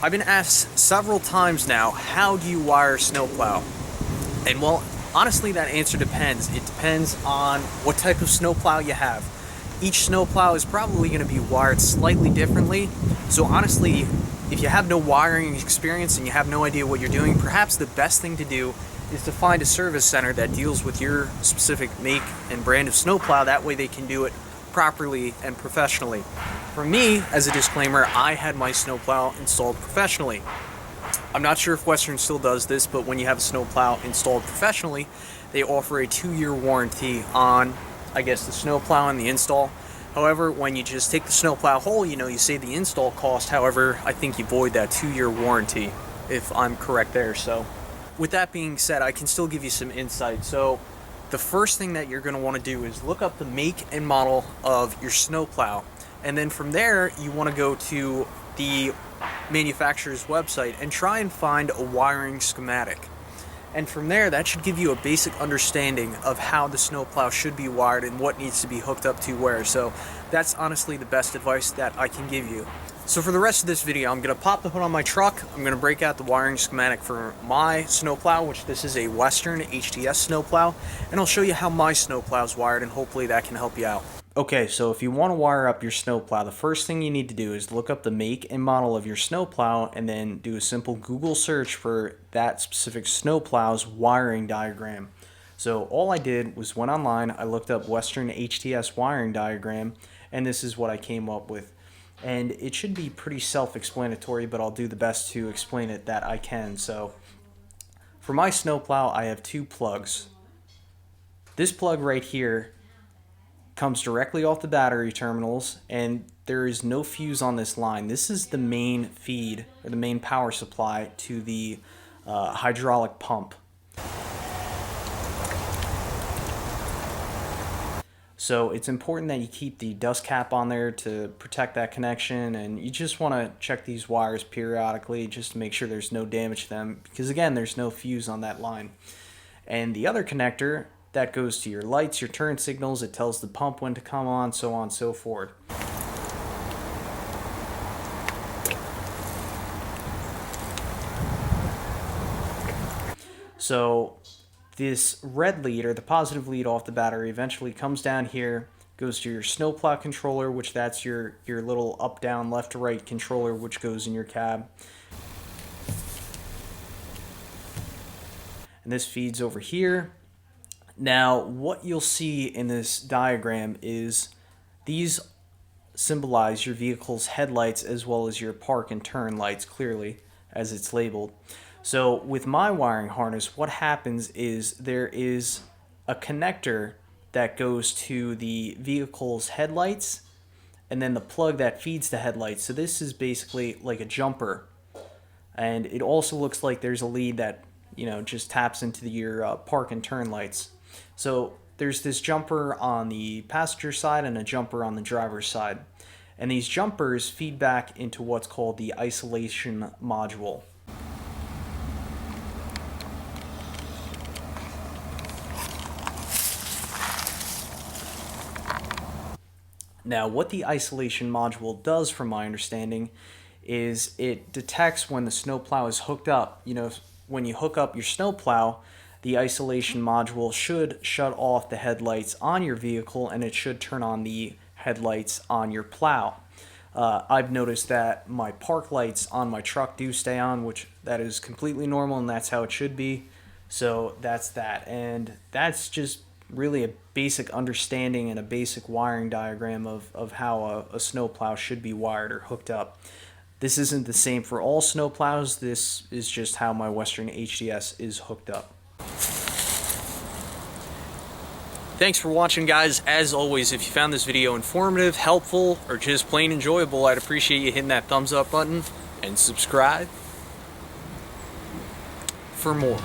I've been asked several times now, how do you wire a snowplow? And well, honestly, that answer depends. It depends on what type of snowplow you have. Each snowplow is probably going to be wired slightly differently. So honestly, if you have no wiring experience and you have no idea what you're doing, perhaps the best thing to do is to find a service center that deals with your specific make and brand of snowplow. That way they can do it properly and professionally. For me, as a disclaimer, I had my snowplow installed professionally. I'm not sure if Western still does this, but when you have a snowplow installed professionally, they offer a 2-year warranty on, I guess, the snowplow and the install. However, when you just take the snowplow whole, you save the install cost. However, I think you void that 2-year warranty, if I'm correct there. So with that being said, I can still give you some insight. So the first thing that you're going to want to do is look up the make and model of your snowplow. And then from there, you want to go to the manufacturer's website and try and find a wiring schematic. And from there, that should give you a basic understanding of how the snowplow should be wired and what needs to be hooked up to where. So that's honestly the best advice that I can give you. So for the rest of this video, I'm going to pop the hood on my truck. I'm going to break out the wiring schematic for my snowplow, which this is a Western HTS snowplow, and I'll show you how my snowplow is wired, and hopefully that can help you out. Okay, so if you want to wire up your snowplow, the first thing you need to do is look up the make and model of your snowplow and then do a simple Google search for that specific snowplow's wiring diagram. So all I did was went online, I looked up Western HTS wiring diagram, and this is what I came up with. And it should be pretty self-explanatory, but I'll do the best to explain it that I can. So for my snowplow, I have 2 plugs. This plug right here comes directly off the battery terminals, and there is no fuse on this line. This is the main feed, or the main power supply to the hydraulic pump. So it's important that you keep the dust cap on there to protect that connection, and you just want to check these wires periodically just to make sure there's no damage to them, because again, there's no fuse on that line. And the other connector, that goes to your lights, your turn signals, it tells the pump when to come on, so on and so forth. So this red lead, or the positive lead off the battery, eventually comes down here, goes to your snowplow controller, which that's your little up, down, left to right controller, which goes in your cab. And this feeds over here. Now, what you'll see in this diagram is these symbolize your vehicle's headlights as well as your park and turn lights, clearly, as it's labeled. So with my wiring harness, what happens is there is a connector that goes to the vehicle's headlights and then the plug that feeds the headlights. So this is basically like a jumper. And it also looks like there's a lead that, just taps into your park and turn lights. So there's this jumper on the passenger side and a jumper on the driver's side. And these jumpers feed back into what's called the isolation module. Now, what the isolation module does, from my understanding, is it detects when the snowplow is hooked up. When you hook up your snowplow, the isolation module should shut off the headlights on your vehicle, and it should turn on the headlights on your plow. I've noticed that my park lights on my truck do stay on, which that is completely normal, and that's how it should be. So that's that, and that's just really a basic understanding and a basic wiring diagram of how a snowplow should be wired or hooked up. This isn't the same for all snowplows. This is just how my Western HTS is hooked up. Thanks for watching, guys. As always, if you found this video informative, helpful, or just plain enjoyable, I'd appreciate you hitting that thumbs up button and subscribe for more.